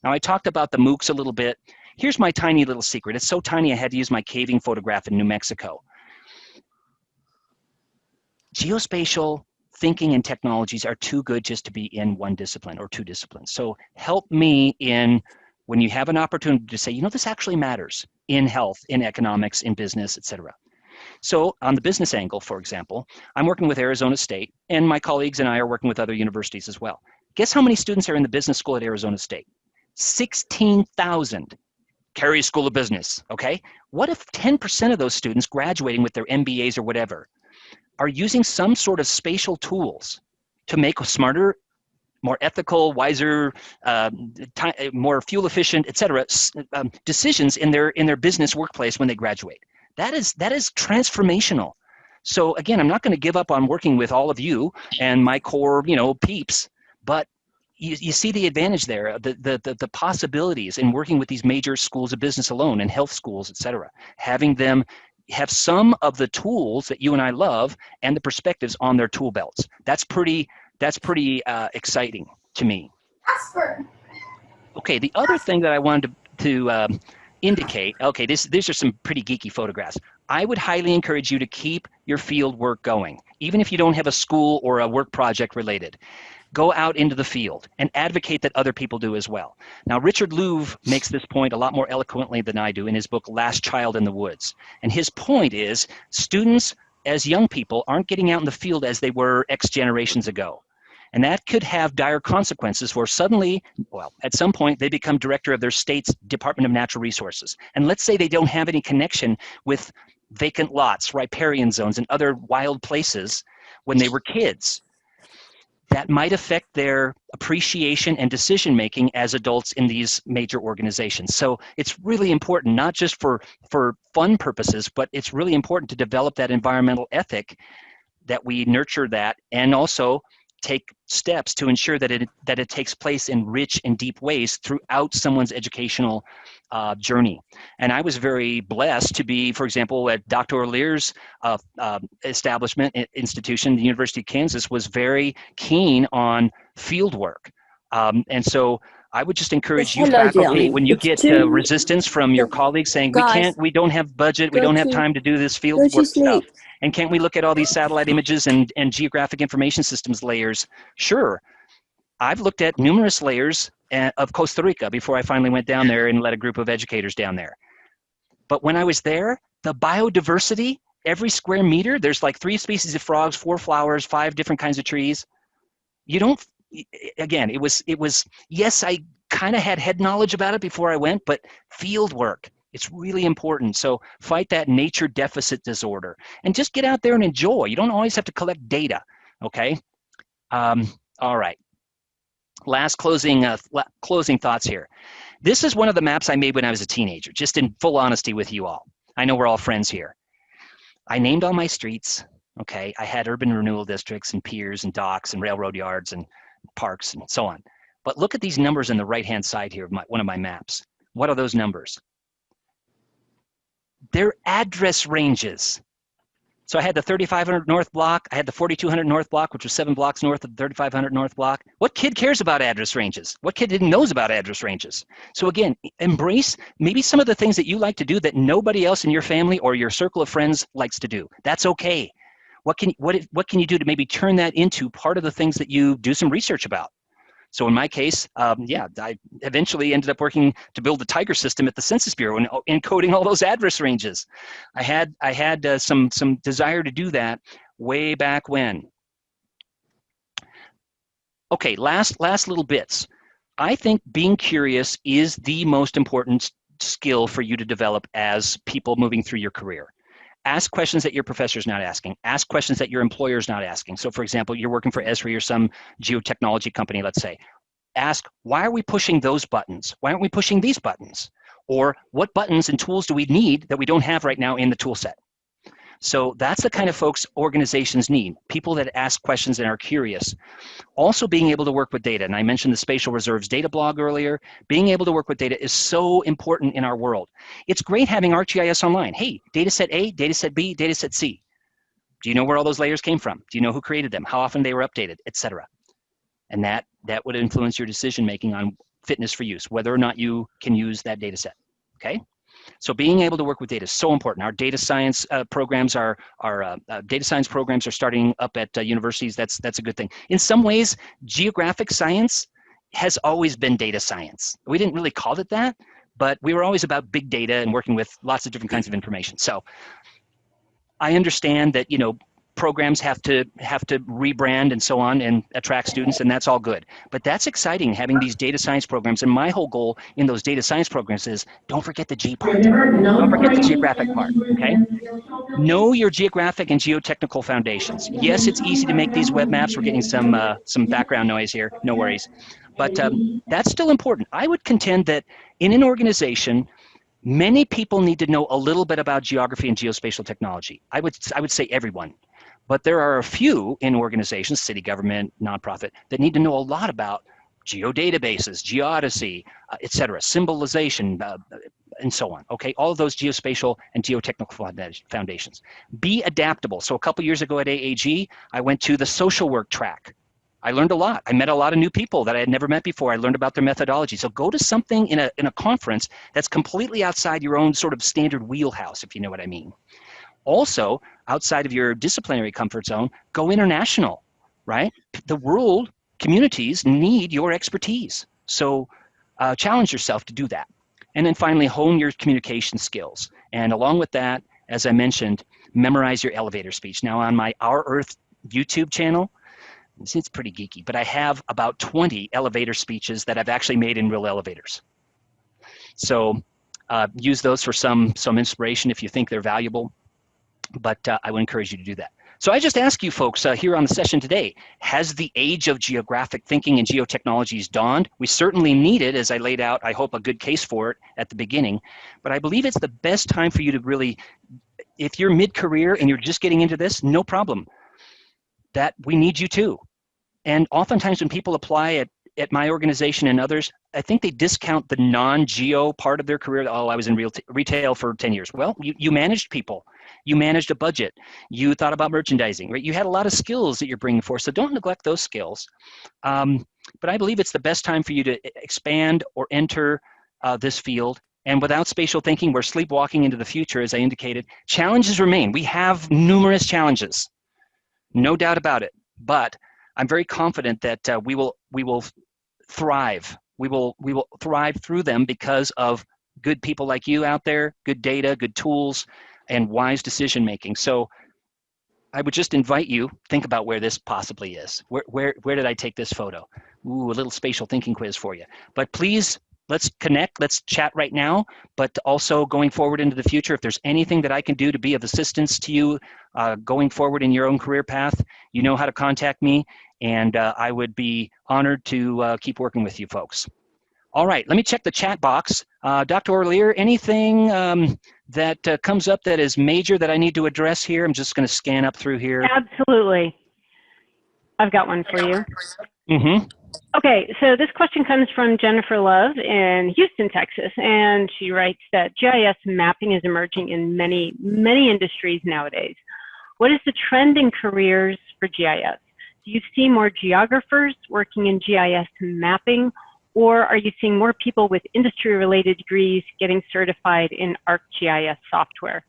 Now, I talked about the MOOCs a little bit. Here's my tiny little secret. It's so tiny I had to use my caving photograph in New Mexico. Geospatial thinking and technologies are too good just to be in one discipline or two disciplines. So help me in when you have an opportunity to say, you know, this actually matters in health, in economics, in business, etc. So on the business angle, for example, I'm working with Arizona State, and my colleagues and I are working with other universities as well. Guess how many students are in the business school at Arizona State? 16,000. Carey School of Business, okay? What if 10% of those students graduating with their MBAs or whatever are using some sort of spatial tools to make smarter, more ethical, wiser, more fuel efficient, et cetera, decisions in their business workplace when they graduate? That is transformational. So again, I'm not going to give up on working with all of you and my core, you know, peeps, but you see the advantage there, the possibilities in working with these major schools of business alone and health schools, et cetera, having them have some of the tools that you and I love and the perspectives on their tool belts. That's pretty exciting to me. Okay, the other thing that I wanted to indicate, okay, these are some pretty geeky photographs. I would highly encourage you to keep your field work going, even if you don't have a school or a work project related. Go out into the field and advocate that other people do as well. Now, Richard Louv makes this point a lot more eloquently than I do in his book, Last Child in the Woods. And his point is students as young people aren't getting out in the field as they were X generations ago. And that could have dire consequences where suddenly, well, at some point, they become director of their state's Department of Natural Resources. And let's say they don't have any connection with vacant lots, riparian zones, and other wild places when they were kids. That might affect their appreciation and decision-making as adults in these major organizations. So it's really important, not just for fun purposes, but it's really important to develop that environmental ethic, that we nurture that, and also take steps to ensure that it takes place in rich and deep ways throughout someone's educational journey. And I was very blessed to be, for example, at Dr. Rolier's institution, the University of Kansas, was very keen on field work. And so I would just encourage you, faculty, when you get resistance from your colleagues saying, we don't have budget, we don't have time to do this field work stuff, and can't we look at all these satellite images and geographic information systems layers? Sure, I've looked at numerous layers of Costa Rica before I finally went down there and led a group of educators down there. But when I was there, the biodiversity, every square meter, there's like 3 species of frogs, 4 flowers, 5 different kinds of trees. You don't, again, it was, yes, I kind of had head knowledge about it before I went, but field work, it's really important. So fight that nature deficit disorder and just get out there and enjoy. You don't always have to collect data, okay? All right. Last closing thoughts here. This is one of the maps I made when I was a teenager, just in full honesty with you all. I know we're all friends here. I named all my streets, okay? I had urban renewal districts and piers and docks and railroad yards and parks and so on. But look at these numbers on the right-hand side here of one of my maps. What are those numbers? They're address ranges. So I had the 3500 North block. I had the 4200 North block, which was 7 blocks north of the 3500 North block. What kid cares about address ranges? What kid didn't knows about address ranges? So again, embrace maybe some of the things that you like to do that nobody else in your family or your circle of friends likes to do. That's okay. What can you do to maybe turn that into part of the things that you do some research about? So in my case, yeah, I eventually ended up working to build the Tiger system at the Census Bureau and encoding all those address ranges. I had some desire to do that way back when. Okay, last little bits. I think being curious is the most important skill for you to develop as people moving through your career. Ask questions that your professor's not asking. Ask questions that your employer's not asking. So for example, you're working for ESRI or some geotechnology company, let's say. Ask, why are we pushing those buttons? Why aren't we pushing these buttons? Or what buttons and tools do we need that we don't have right now in the tool set? So that's the kind of folks organizations need, people that ask questions and are curious. Also being able to work with data, and I mentioned the Spatial Reserves data blog earlier. Being able to work with data is so important in our world. It's great having ArcGIS online. Hey, data set A, data set B, data set C. Do you know where all those layers came from? Do you know who created them? How often they were updated, etc. And that would influence your decision making on fitness for use, whether or not you can use that data set, okay? So being able to work with data is so important. Our data science programs are starting up at universities. That's a good thing. In some ways, geographic science has always been data science. We didn't really call it that, but we were always about big data and working with lots of different kinds of information. So I understand that, you know, programs have to rebrand and so on and attract students, and that's all good. But that's exciting, having these data science programs. And my whole goal in those data science programs is don't forget the G part. Don't forget the geographic part, okay? Know your geographic and geotechnical foundations. Yes, it's easy to make these web maps. We're getting some background noise here, no worries. But that's still important. I would contend that in an organization, many people need to know a little bit about geography and geospatial technology. I would say everyone. But there are a few in organizations, city government, nonprofit, that need to know a lot about geodatabases, geodesy, et cetera, symbolization, and so on, okay? All of those geospatial and geotechnical foundations. Be adaptable. So a couple years ago at AAG, I went to the social work track. I learned a lot. I met a lot of new people that I had never met before. I learned about their methodology. So go to something in a conference that's completely outside your own sort of standard wheelhouse, if you know what I mean. Also, outside of your disciplinary comfort zone, go international, right? The world communities need your expertise. So challenge yourself to do that. And then finally, hone your communication skills. And along with that, as I mentioned, memorize your elevator speech. Now on my Our Earth YouTube channel, it's pretty geeky, but I have about 20 elevator speeches that I've actually made in real elevators. So use those for some inspiration if you think they're valuable. But I would encourage you to do that. So I just ask you folks here on the session today, has the age of geographic thinking and geotechnologies dawned? We certainly need it, as I laid out, I hope, a good case for it at the beginning. But I believe it's the best time for you to really, if you're mid-career and you're just getting into this, no problem. That we need you too. And oftentimes when people apply at my organization and others, I think they discount the non-geo part of their career. Oh, I was in retail for 10 years. Well, you managed people. You managed a budget. You thought about merchandising, right? You had a lot of skills that you're bringing forth, so don't neglect those skills. But I believe it's the best time for you to expand or enter this field. And without spatial thinking, we're sleepwalking into the future, as I indicated. Challenges remain. We have numerous challenges, no doubt about it. But I'm very confident that we will we will thrive. We will thrive through them because of good people like you out there, good data, good tools, and wise decision making. So I would just invite you, think about where this possibly is. Where did I take this photo? Ooh, a little spatial thinking quiz for you. But please, let's connect, let's chat right now, but also going forward into the future, if there's anything that I can do to be of assistance to you going forward in your own career path, you know how to contact me, and I would be honored to keep working with you folks. All right, let me check the chat box. Dr. Rolier, anything that comes up that is major that I need to address here? I'm just going to scan up through here. Absolutely. I've got one for you. Mm-hmm. Okay, so this question comes from Jennifer Love in Houston, Texas, and she writes that GIS mapping is emerging in many industries nowadays. What is the trend in careers for GIS? Do you see more geographers working in GIS mapping, or are you seeing more people with industry-related degrees getting certified in ArcGIS software?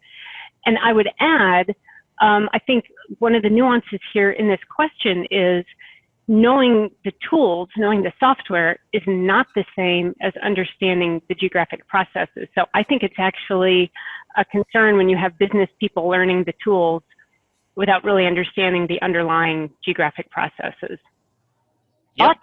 And I would add, I think one of the nuances here in this question is knowing the tools, knowing the software is not the same as understanding the geographic processes. So I think it's actually a concern when you have business people learning the tools without really understanding the underlying geographic processes. Yep.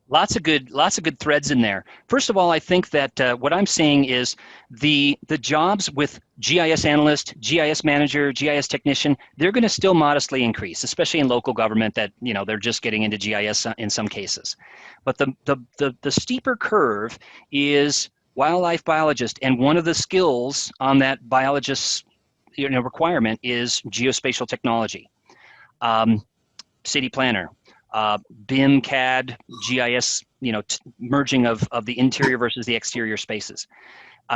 Lots of good threads in there. First of all, I think that what I'm seeing is the jobs with GIS analyst, GIS manager, GIS technician, they're going to still modestly increase, especially in local government that, you know, they're just getting into GIS in some cases. But the steeper curve is wildlife biologist, and one of the skills on that biologist's requirement is geospatial technology, city planner. BIM, CAD, GIS, merging of the interior versus the exterior spaces.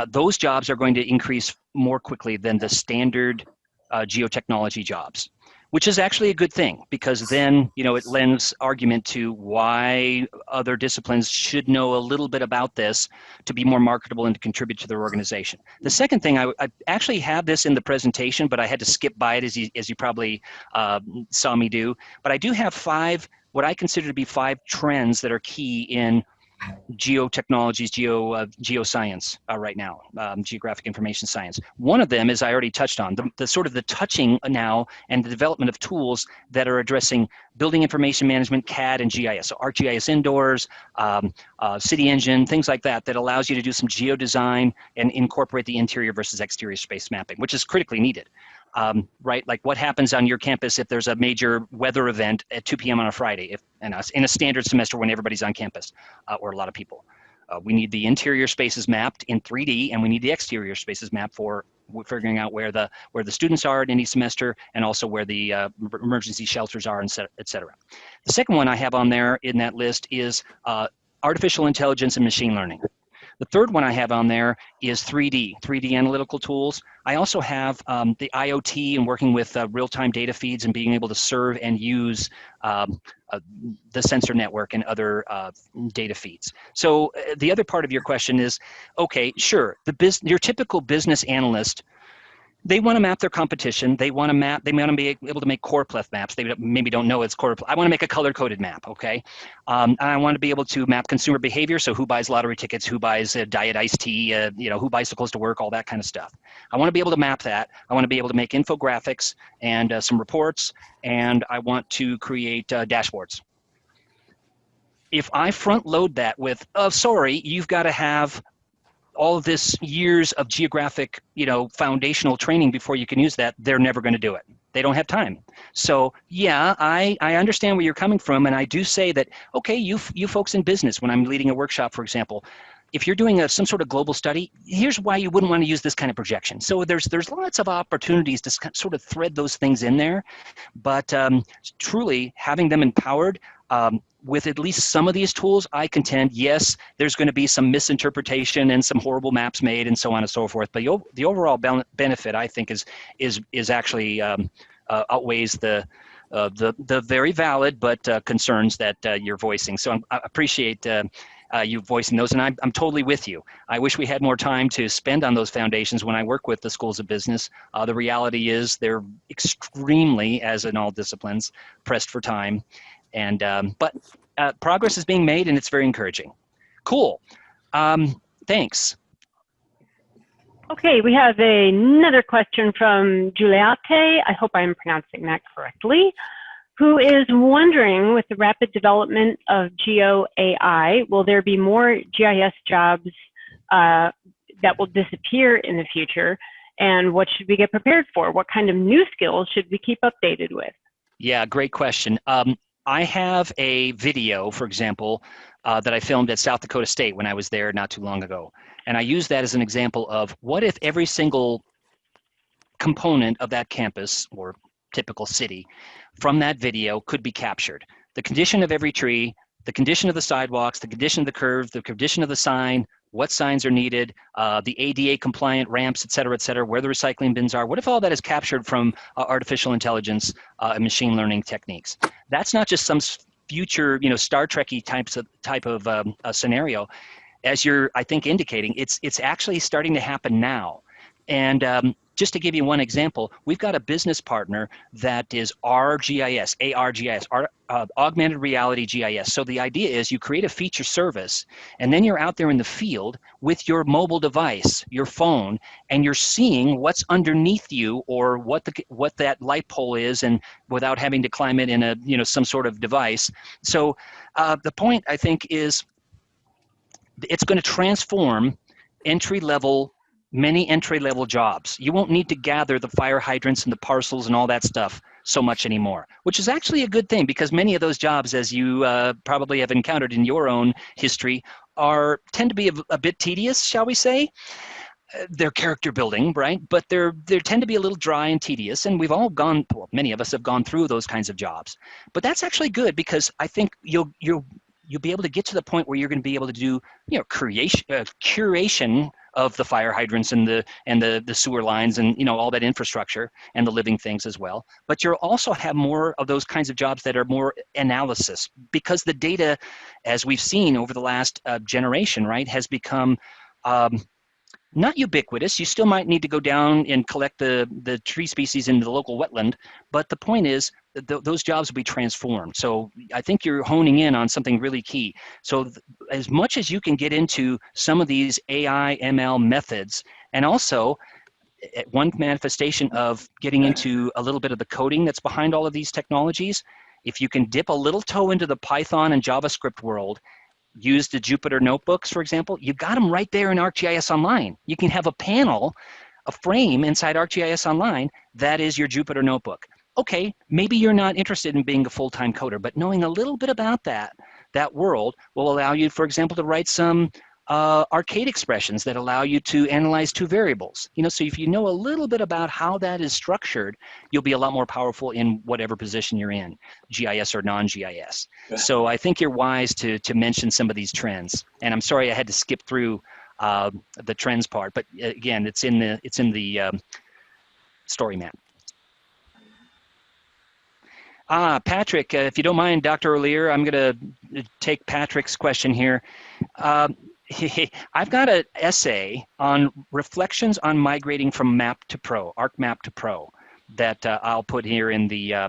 Those jobs are going to increase more quickly than the standard geotechnology jobs, which is actually a good thing, because then, it lends argument to why other disciplines should know a little bit about this to be more marketable and to contribute to their organization. The second thing, I actually have this in the presentation, but I had to skip by it as you probably saw me do. But I do have what I consider to be 5 trends that are key in geotechnologies, geoscience right now, geographic information science. One of them is I already touched on, the sort of the touching now and the development of tools that are addressing building information management, CAD and GIS. So ArcGIS indoors, City Engine, things like that allows you to do some geodesign and incorporate the interior versus exterior space mapping, which is critically needed. Right, like what happens on your campus if there's a major weather event at 2 p.m. on a Friday, in a standard semester when everybody's on campus, or a lot of people. We need the interior spaces mapped in 3D, and we need the exterior spaces mapped for figuring out where the students are at any semester, and also where the emergency shelters are, et cetera. The second one I have on there in that list is artificial intelligence and machine learning. The third one I have on there is 3D analytical tools. I also have the IoT and working with real-time data feeds and being able to serve and use the sensor network and other data feeds. So the other part of your question is, okay, sure, your typical business analyst, they want to map their competition. They want to be able to make choropleth maps. They maybe don't know it's choropleth. I want to make a color-coded map, okay? And I want to be able to map consumer behavior, so who buys lottery tickets, who buys diet iced tea, who bicycles to work, all that kind of stuff. I want to be able to map that. I want to be able to make infographics and some reports, and I want to create dashboards. If I front load that with, sorry, you've got to have all of this years of geographic, foundational training before you can use that, they're never going to do it. They don't have time. So yeah, I understand where you're coming from, and I do say that, okay, you folks in business, when I'm leading a workshop, for example, if you're doing some sort of global study, here's why you wouldn't want to use this kind of projection. So there's lots of opportunities to sort of thread those things in there, but truly having them empowered with at least some of these tools, I contend, yes, there's going to be some misinterpretation and some horrible maps made and so on and so forth. But the overall benefit, I think, is actually outweighs the very valid but concerns that you're voicing. So I appreciate you voicing those, and I'm totally with you. I wish we had more time to spend on those foundations when I work with the schools of business. The reality is they're extremely, as in all disciplines, pressed for time. And but progress is being made, and it's very encouraging. Cool. Thanks. Okay, we have another question from Giuliate. I hope I'm pronouncing that correctly. Who is wondering, with the rapid development of Geo AI, will there be more GIS jobs that will disappear in the future? And what should we get prepared for? What kind of new skills should we keep updated with? Yeah, great question. I have a video, for example, that I filmed at South Dakota State when I was there not too long ago. And I use that as an example of what if every single component of that campus or typical city from that video could be captured. The condition of every tree, the condition of the sidewalks, the condition of the curve, the condition of the sign, what signs are needed, the ADA compliant ramps, et cetera, where the recycling bins are. What if all that is captured from artificial intelligence and machine learning techniques? That's not just some future, Star Trek-y type of scenario. As you're, I think, indicating, it's actually starting to happen now. And just to give you one example, we've got a business partner that is ARGIS, augmented reality GIS. So the idea is you create a feature service, and then you're out there in the field with your mobile device, your phone, and you're seeing what's underneath you or what that light pole is, and without having to climb it in a some sort of device. So the point, I think, is it's going to transform many entry-level jobs. You won't need to gather the fire hydrants and the parcels and all that stuff so much anymore, which is actually a good thing, because many of those jobs, as you probably have encountered in your own history, tend to be a bit tedious, shall we say. They're character building, right? But they tend to be a little dry and tedious, and we've all many of us have gone through those kinds of jobs. But that's actually good, because I think you'll be able to get to the point where you're going to be able to do curation of the fire hydrants and the sewer lines and all that infrastructure and the living things as well. But you'll also have more of those kinds of jobs that are more analysis, because the data, as we've seen over the last generation, right, has become not ubiquitous. You still might need to go down and collect the tree species in the local wetland, but the point is those jobs will be transformed. So I think you're honing in on something really key. So as much as you can get into some of these AI, ML methods, and also one manifestation of getting into a little bit of the coding that's behind all of these technologies, if you can dip a little toe into the Python and JavaScript world, use the Jupyter notebooks, for example, you've got them right there in ArcGIS Online. You can have a frame inside ArcGIS Online that is your Jupyter notebook. Okay, maybe you're not interested in being a full-time coder, but knowing a little bit about that world will allow you, for example, to write some arcade expressions that allow you to analyze two variables. So if you know a little bit about how that is structured, you'll be a lot more powerful in whatever position you're in, GIS or non-GIS. Yeah. So I think you're wise to mention some of these trends. And I'm sorry I had to skip through the trends part, but again, it's in the story map. Patrick, if you don't mind, Dr. Rolier, I'm going to take Patrick's question here. I've got an essay on reflections on migrating from map to pro, ArcMap to pro, that I'll put here in the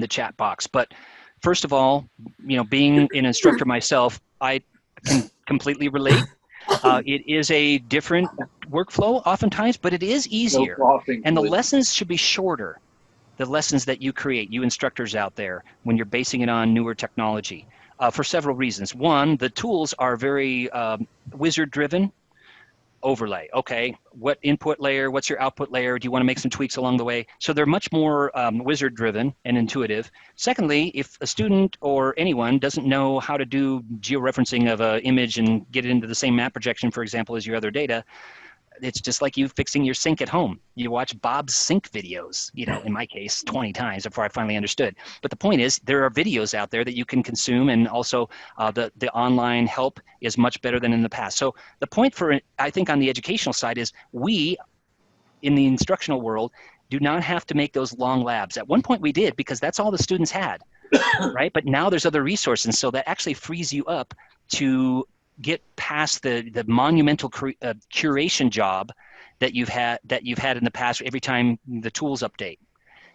chat box. But first of all, being an instructor myself, I can completely relate. It is a different workflow oftentimes, but it is easier, and the lessons should be shorter. The lessons that you create, you instructors out there, when you're basing it on newer technology. For several reasons. One, the tools are very wizard-driven. Overlay, okay, what input layer, what's your output layer? Do you want to make some tweaks along the way? So they're much more wizard-driven and intuitive. Secondly, if a student or anyone doesn't know how to do georeferencing of an image and get it into the same map projection, for example, as your other data, it's just like you fixing your sink at home. You watch Bob's sink videos, in my case, 20 times before I finally understood. But the point is, there are videos out there that you can consume, and also the online help is much better than in the past. So the point I think on the educational side is we, in the instructional world, do not have to make those long labs. At one point we did, because that's all the students had, right? But now there's other resources, so that actually frees you up to get past the monumental curation job that you've had in the past every time the tools update.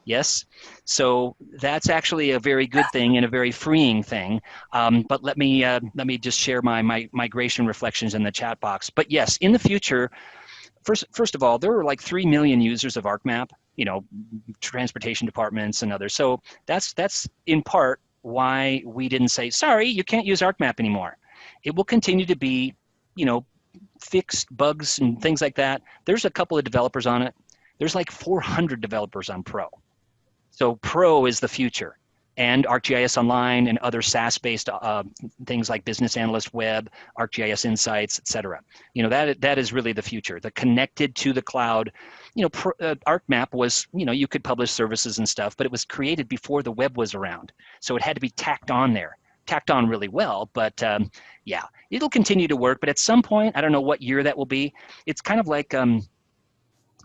Yes. So that's actually a very good thing and a very freeing thing. But let me just share my migration reflections in the chat box. But yes, in the future, first of all, there were like 3 million users of ArcMap, transportation departments and others. So that's in part why we didn't say, sorry, you can't use ArcMap anymore. It will continue to be, fixed bugs and things like that. There's a couple of developers on it. There's like 400 developers on Pro. So Pro is the future, and ArcGIS Online and other SaaS-based things like Business Analyst Web, ArcGIS Insights, etc. That is really the future. The connected to the cloud. ArcMap was, you could publish services and stuff, but it was created before the web was around, so it had to be tacked on there. Tacked on really well, but yeah, it'll continue to work. But at some point, I don't know what year that will be. It's kind of like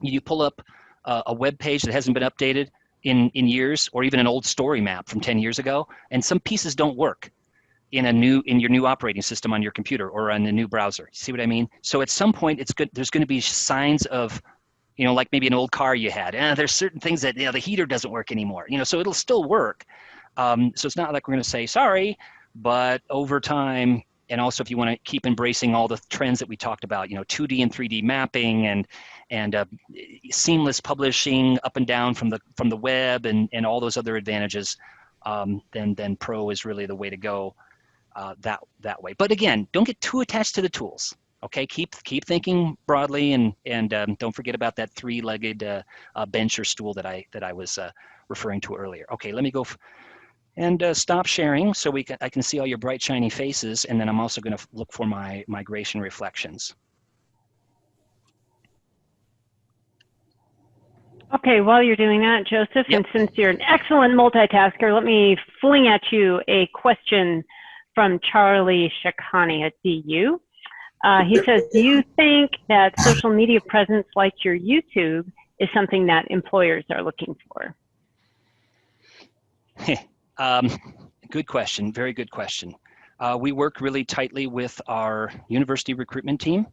you pull up a web page that hasn't been updated in years, or even an old story map from 10 years ago, and some pieces don't work in your new operating system on your computer or on a new browser. See what I mean? So at some point, there's going to be signs of, like maybe an old car you had. There's certain things that the heater doesn't work anymore. So it'll still work. So it's not like we're going to say sorry, but over time. And also, if you want to keep embracing all the trends that we talked about, 2D and 3D mapping and seamless publishing up and down from the web and all those other advantages, then Pro is really the way to go that way. But again, don't get too attached to the tools. Okay, keep thinking broadly and don't forget about that three-legged bench or stool that I was referring to earlier. Okay, let me go. And stop sharing so I can see all your bright, shiny faces. And then I'm also going to look for my migration reflections. Okay, while you're doing that, Joseph, Yep. and since you're an excellent multitasker, let me fling at you a question from Charlie Shakani at DU. He says, do you think that social media presence like your YouTube is something that employers are looking for? Good question. Very good question. We work really tightly with our university recruitment team.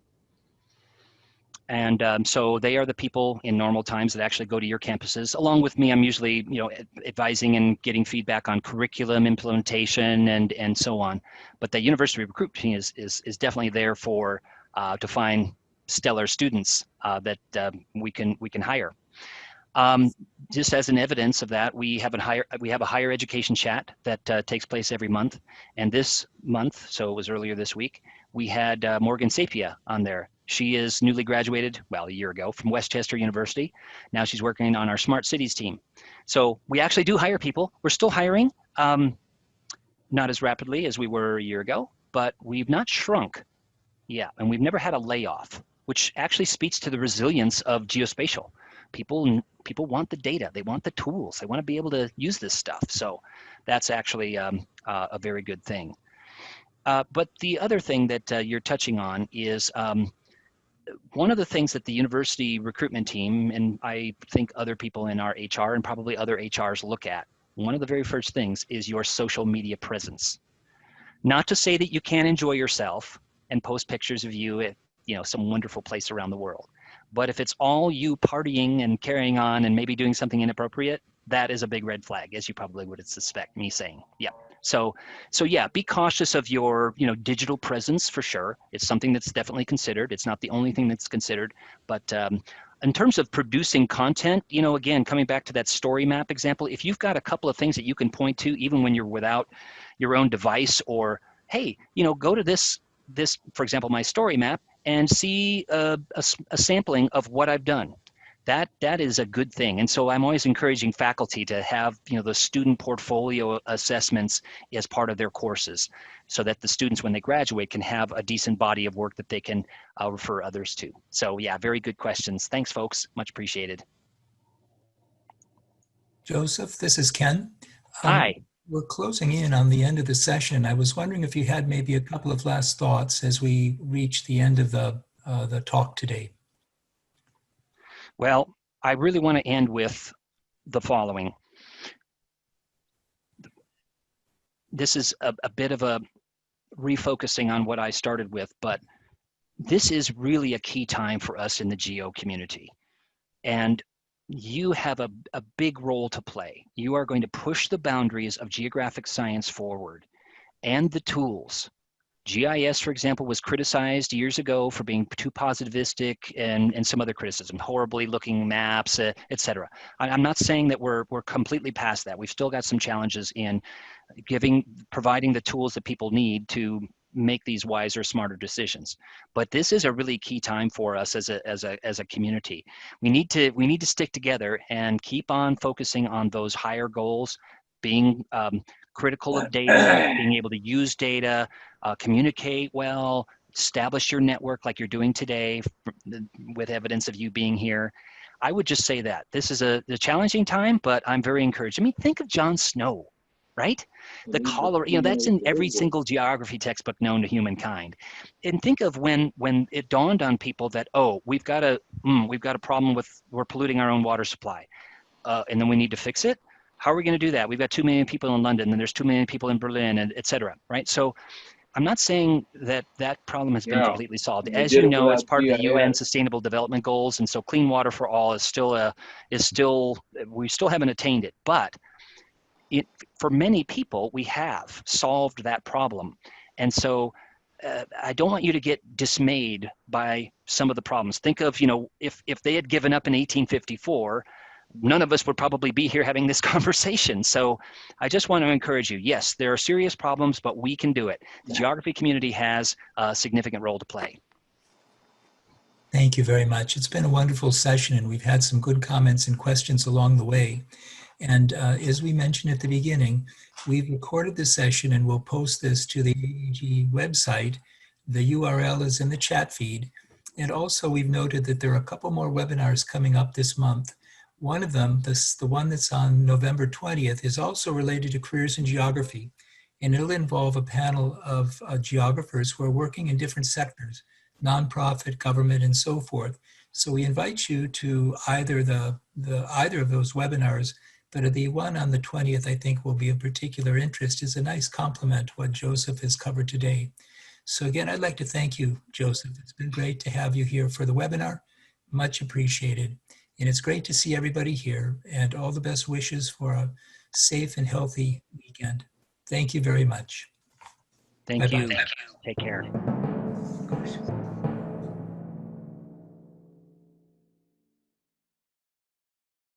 And so they are the people in normal times that actually go to your campuses. Along with me, I'm usually advising and getting feedback on curriculum implementation and so on. But the university recruitment team is definitely there to find stellar students that we can hire. Just as an evidence of that, we have a higher education chat that takes place every month. And this month, so it was earlier this week, we had Morgan Sapia on there. She is newly graduated, well, a year ago, from Westchester University. Now she's working on our Smart Cities team. So we actually do hire people. We're still hiring, not as rapidly as we were a year ago, but we've not shrunk. Yeah, and we've never had a layoff, which actually speaks to the resilience of geospatial. People want the data, they want the tools, they want to be able to use this stuff. So that's actually a very good thing. But the other thing that you're touching on is one of the things that the university recruitment team, and I think other people in our HR and probably other HRs look at, one of the very first things is your social media presence. Not to say that you can't enjoy yourself and post pictures of you at some wonderful place around the world. But if it's all you partying and carrying on and maybe doing something inappropriate, that is a big red flag, as you probably would suspect me saying. Yeah. So yeah, be cautious of your digital presence for sure. It's something that's definitely considered. It's not the only thing that's considered, but in terms of producing content, again, coming back to that story map example, if you've got a couple of things that you can point to, even when you're without your own device, or hey, go to this, for example, my story map, and see a sampling of what I've done. That is a good thing. And so I'm always encouraging faculty to have the student portfolio assessments as part of their courses, so that the students, when they graduate, can have a decent body of work that they can refer others to. So yeah, very good questions. Thanks, folks. Much appreciated. Joseph, this is Ken. Hi. We're closing in on the end of the session. I was wondering if you had maybe a couple of last thoughts as we reach the end of the talk today. Well, I really want to end with the following. This is a bit of a refocusing on what I started with, but this is really a key time for us in the geo community. And you have a big role to play. You are going to push the boundaries of geographic science forward and the tools. GIS, for example, was criticized years ago for being too positivistic and some other criticism, horribly looking maps, etc. I'm not saying that we're completely past that. We've still got some challenges in providing the tools that people need to make these wiser, smarter decisions. But this is a really key time for us as a community. We need to stick together and keep on focusing on those higher goals, being critical of data, being able to use data, communicate well, establish your network like you're doing today with evidence of you being here. I would just say that this is a challenging time, but I'm very encouraged. I mean, think of Jon Snow, right? The Colorado, that's in every single geography textbook known to humankind. And think of when it dawned on people that, oh, we've got a problem with, we're polluting our own water supply, and then we need to fix it. How are we going to do that? We've got 2 million people in London, and there's 2 million people in Berlin, and et cetera, right? So I'm not saying that problem has been completely solved. As you know, it's part of the UN Sustainable Development Goals, and so clean water for all is still we still haven't attained it. But for many people, we have solved that problem. And so I don't want you to get dismayed by some of the problems. Think of, if they had given up in 1854, none of us would probably be here having this conversation. So I just want to encourage you. Yes, there are serious problems, but we can do it. The geography community has a significant role to play. Thank you very much. It's been a wonderful session, and we've had some good comments and questions along the way. And as we mentioned at the beginning, we've recorded this session and we'll post this to the AEG website. The URL is in the chat feed. And also we've noted that there are a couple more webinars coming up this month. One of them, the one that's on November 20th, is also related to careers in geography. And it'll involve a panel of geographers who are working in different sectors, nonprofit, government, and so forth. So we invite you to either either of those webinars, but the one on the 20th, I think, will be of particular interest. Is a nice complement to what Joseph has covered today. So again, I'd like to thank you, Joseph. It's been great to have you here for the webinar. Much appreciated. And it's great to see everybody here, and all the best wishes for a safe and healthy weekend. Thank you very much. Thank you. Take care.